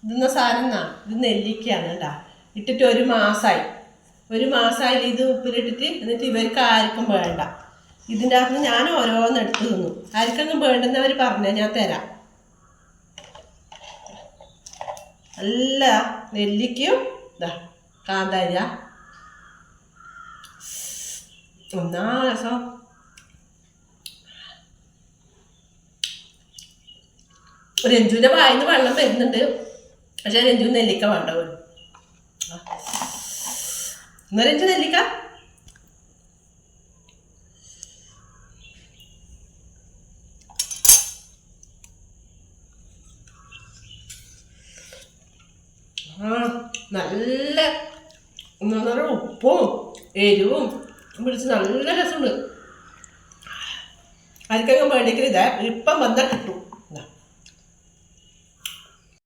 ഇതെന്ന സാധനം എന്നാ ഇത് നെല്ലിക്കയാണ് കേട്ടാ. ഇട്ടിട്ട് ഒരു മാസമായി ഇത് ഉപ്പിലിട്ടിട്ട്. എന്നിട്ട് ഇവർക്ക് ആർക്കും വേണ്ട. ഇതിൻ്റെ അകത്ത് ഞാൻ ഓരോന്ന് എടുത്ത് തിന്നു. ആർക്കെങ്കിലും വേണ്ടെന്നവർ പറഞ്ഞാൽ ഞാൻ തരാം. നല്ല നെല്ലിക്കയും ഇതാ കാന്താരിയ ഒന്നാ രസം. രഞ്ജുവിൻ്റെ വായിന്ന് വെള്ളം വരുന്നുണ്ട്. പക്ഷെ രഞ്ജു നെല്ലിക്ക വേണ്ട പോലും. എന്നാ രഞ്ജു നെല്ലിക്ക നല്ല ഉപ്പും എരിവും പിടിച്ച് നല്ല രസമുണ്ട്. ആർക്കെങ്കിലും വേണ്ടെങ്കിൽ ഇതാ ഇപ്പം വന്നാൽ കിട്ടും.